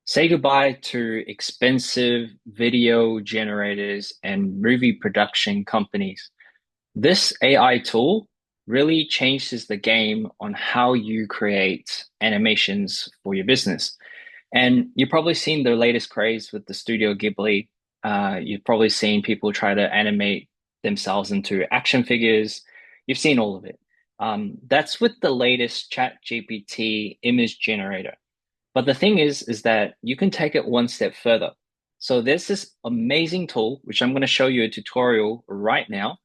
Say goodbye to expensive video generators and movie production companies. This AI tool really changes the game on how you create animations for your business. And you've probably seen the latest craze with the Studio Ghibli. You've probably seen people try to animate themselves into action figures. You've seen all of it. That's with the latest ChatGPT image generator. But the thing is that you can take it one step further. So there's this amazing tool, which I'm going to show you a tutorial right now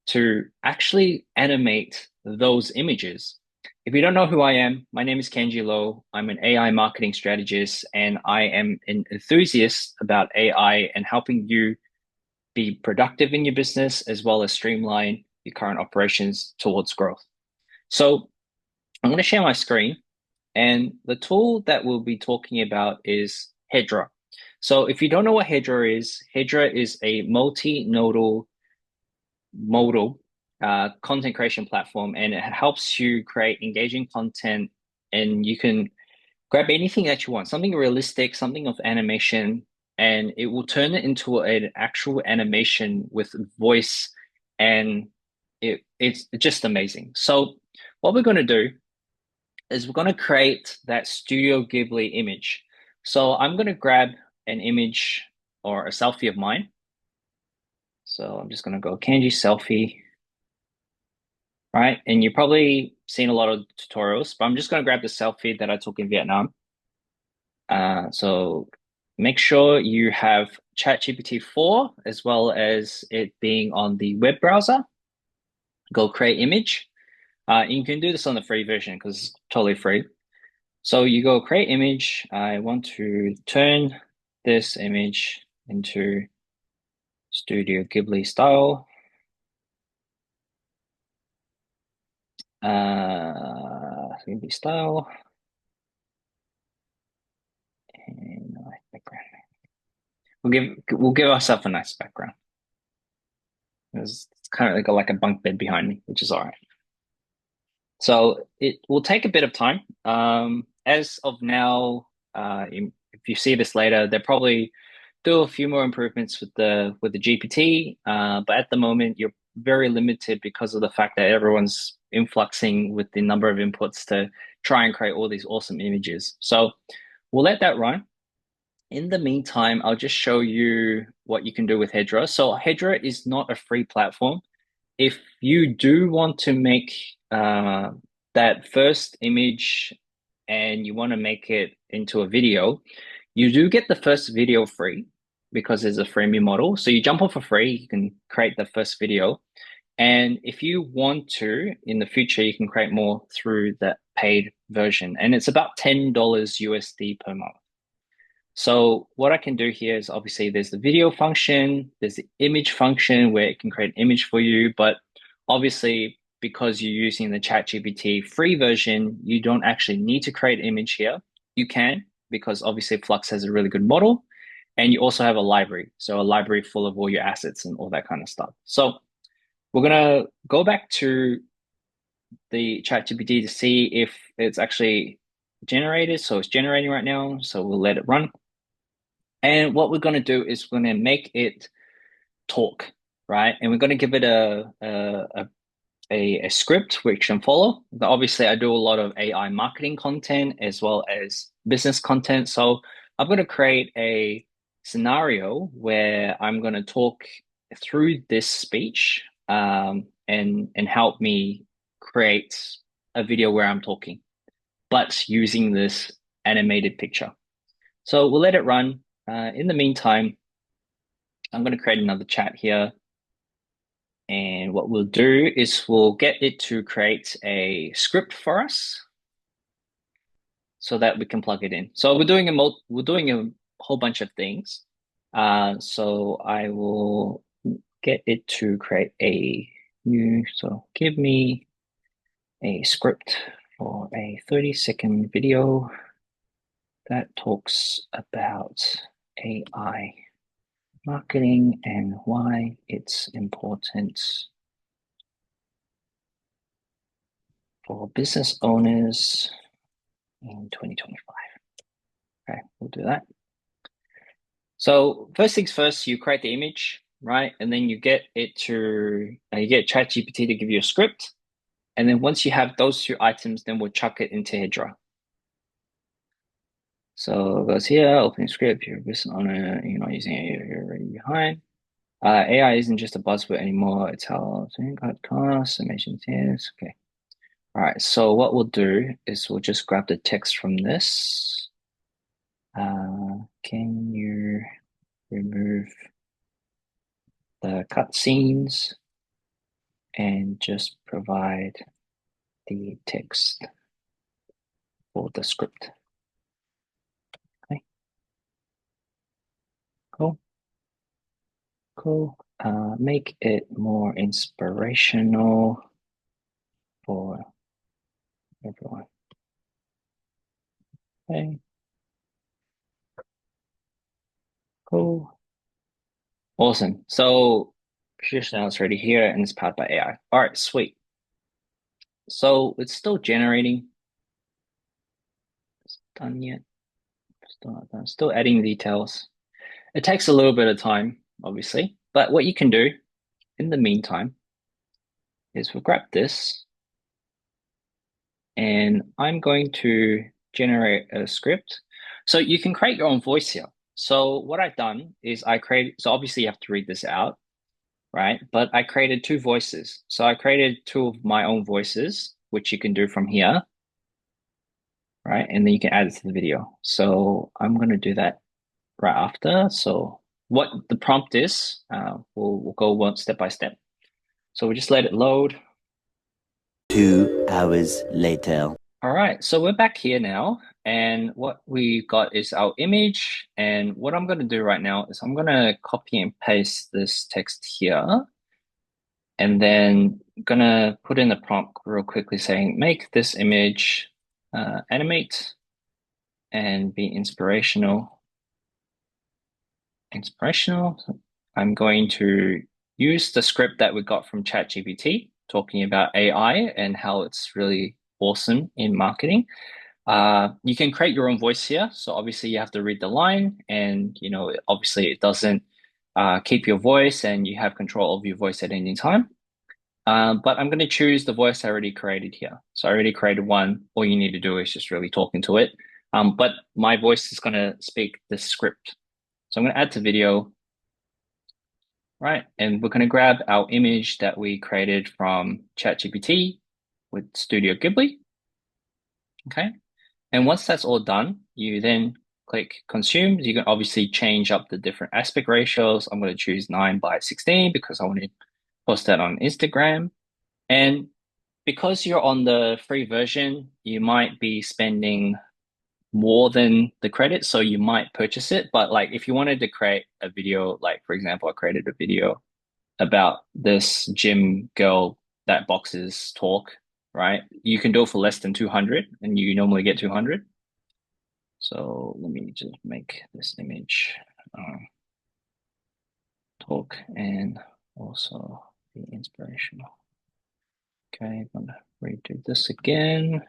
to actually animate those images. If you don't know who I am, my name is Kenji Lo. I'm an AI marketing strategist, and I am an enthusiast about AI and helping you be productive in your business as well as streamline your current operations towards growth. So I'm going to share my screen. And the tool that we'll be talking about is Hedra. So if you don't know what Hedra is a multi-nodal modal content creation platform, and it helps you create engaging content. And you can grab anything that you want, something realistic, something of animation, and it will turn it into an actual animation with voice, and it's just amazing. So what we're going to do is we're going to create that Studio Ghibli image. So I'm going to grab an image or a selfie of mine. So I'm just going to go Kanji selfie, right? And you've probably seen a lot of tutorials, but I'm just going to grab the selfie that I took in Vietnam. So make sure you have ChatGPT 4 as well as it being on the web browser. Go create image. You can do this on the free version because it's totally free. So you go create image. I want to turn this image into Studio Ghibli style. Ghibli style and nice background. We'll give ourselves a nice background. It's kind of like a bunk bed behind me, which is all right. So it will take a bit of time. As of now, if you see this later, they'll probably do a few more improvements with the GPT. But at the moment, you're very limited because of the fact that everyone's influxing with the number of inputs to try and create all these awesome images. So we'll let that run. In the meantime, I'll just show you what you can do with Hedra. So Hedra is not a free platform. If you do want to make that first image and you want to make it into a video, you do get the first video free because it's a freemium model. So you jump on for free, you can create the first video. And if you want to, in the future, you can create more through the paid version. And it's about $10 USD per month. So what I can do here is obviously there's the video function, there's the image function where it can create an image for you, but obviously because you're using the ChatGPT free version, you don't actually need to create an image here. You can because obviously Flux has a really good model and you also have a library. So a library full of all your assets and all that kind of stuff. So we're gonna go back to the ChatGPT to see if it's actually generated. So it's generating right now. So we'll let it run. And what we're going to do is we're going to make it talk, right? And we're going to give it a script which can follow. Obviously, I do a lot of AI marketing content as well as business content. So I'm going to create a scenario where I'm going to talk through this speech and help me create a video where I'm talking, but using this animated picture. So we'll let it run. In the meantime, I'm going to create another chat here. And what we'll do is we'll get it to create a script for us so that we can plug it in. So we're doing a whole bunch of things. So I will get it to create a new, so give me a script for a 30-second video that talks about AI marketing and why it's important for business owners in 2025. Okay, we'll do that. So first things first, you create the image, right? And then you get it to you get ChatGPT to give you a script. And then once you have those two items, then we'll chuck it into Hydra. So it goes here, opening script, you're on a, you're not using it, you're already behind. AI isn't just a buzzword anymore. It's how cut costs, summation is. Okay. All right. So what we'll do is we'll just grab the text from this. Can you remove the cutscenes and just provide the text for the script? Okay. Cool. Cool. Make it more inspirational for everyone. Okay. Cool. Awesome. So Fusion now is already here and it's powered by AI. All right, sweet. So it's still generating. It's done yet? Still not done. Still adding details. It takes a little bit of time, obviously. But what you can do in the meantime is we'll grab this and I'm going to generate a script. So you can create your own voice here. So what I've done is so obviously you have to read this out, right? But I created two voices. So I created two of my own voices, which you can do from here, right? And then you can add it to the video. So I'm going to do that right after. So what the prompt is, we'll go one step by step. So we just let it load. 2 hours later. All right, so we're back here now, and what we got is our image. And what I'm going to do right now is I'm going to copy and paste this text here, and then I'm going to put in the prompt real quickly saying, make this image animate and be inspirational. Inspirational. I'm going to use the script that we got from ChatGPT talking about AI and how it's really awesome in marketing. You can create your own voice here. So obviously you have to read the line and, obviously it doesn't keep your voice and you have control of your voice at any time. But I'm going to choose the voice I already created here. So I already created one. All you need to do is just really talk into it. But my voice is going to speak the script. So I'm going to add to video, right? And we're going to grab our image that we created from ChatGPT with Studio Ghibli. Okay. And once that's all done, you then click consume. You can obviously change up the different aspect ratios. I'm going to choose 9:16 because I want to post that on Instagram. And because you're on the free version, you might be spending more than the credit, so you might purchase it. But like if you wanted to create a video, like for example, I created a video about this gym girl that boxes talk, right? You can do it for less than 200 and you normally get 200. So let me just make this image talk and also be inspirational. Okay, I'm gonna redo this again.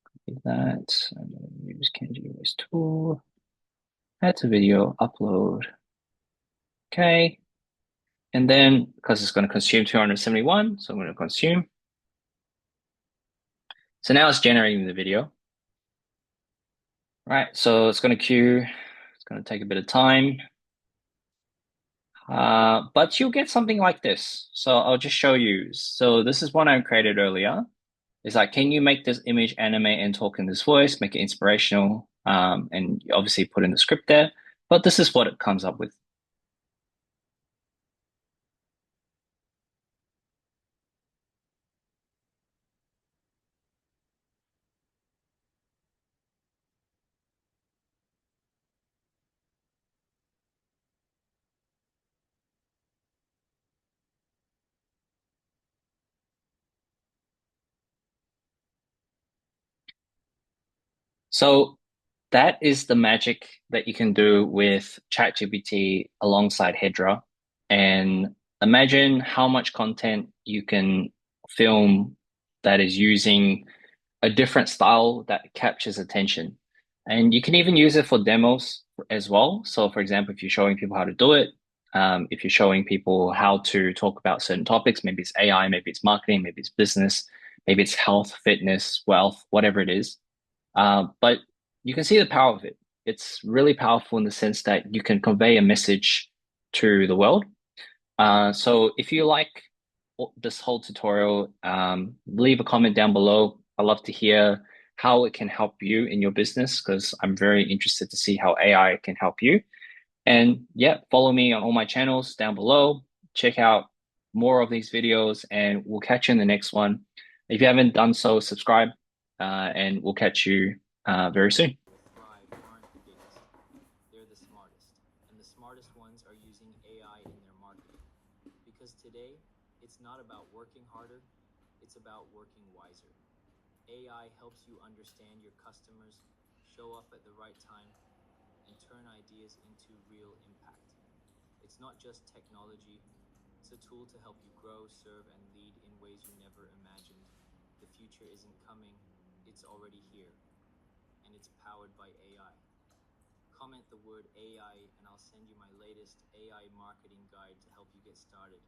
Copy that. I'm gonna use Kenji Voice tool. Add to video, upload. Okay. And then because it's going to consume 271, so I'm going to consume. So now it's generating the video. Right, so it's going to queue. It's going to take a bit of time. But you'll get something like this. So I'll just show you. So this is one I created earlier. It's like, can you make this image animate and talk in this voice, make it inspirational, and obviously put in the script there. But this is what it comes up with. So that is the magic that you can do with ChatGPT alongside Hedra. And imagine how much content you can film that is using a different style that captures attention. And you can even use it for demos as well. So, for example, if you're showing people how to do it, if you're showing people how to talk about certain topics, maybe it's AI, maybe it's marketing, maybe it's business, maybe it's health, fitness, wealth, whatever it is. But you can see the power of it. It's really powerful in the sense that you can convey a message to the world. So if you like this whole tutorial, leave a comment down below. I'd love to hear how it can help you in your business because I'm very interested to see how AI can help you. And yeah, follow me on all my channels down below. Check out more of these videos and we'll catch you in the next one. If you haven't done so, subscribe, and we'll catch you very soon. Thrive aren't the biggest, they're the smartest. And the smartest ones are using AI in their marketing. Because today, it's not about working harder, it's about working wiser. AI helps you understand your customers, show up at the right time, and turn ideas into real impact. It's not just technology, it's a tool to help you grow, serve, and lead in ways you never imagined. The future isn't coming, it's already here, and it's powered by AI. Comment the word AI, and I'll send you my latest AI marketing guide to help you get started.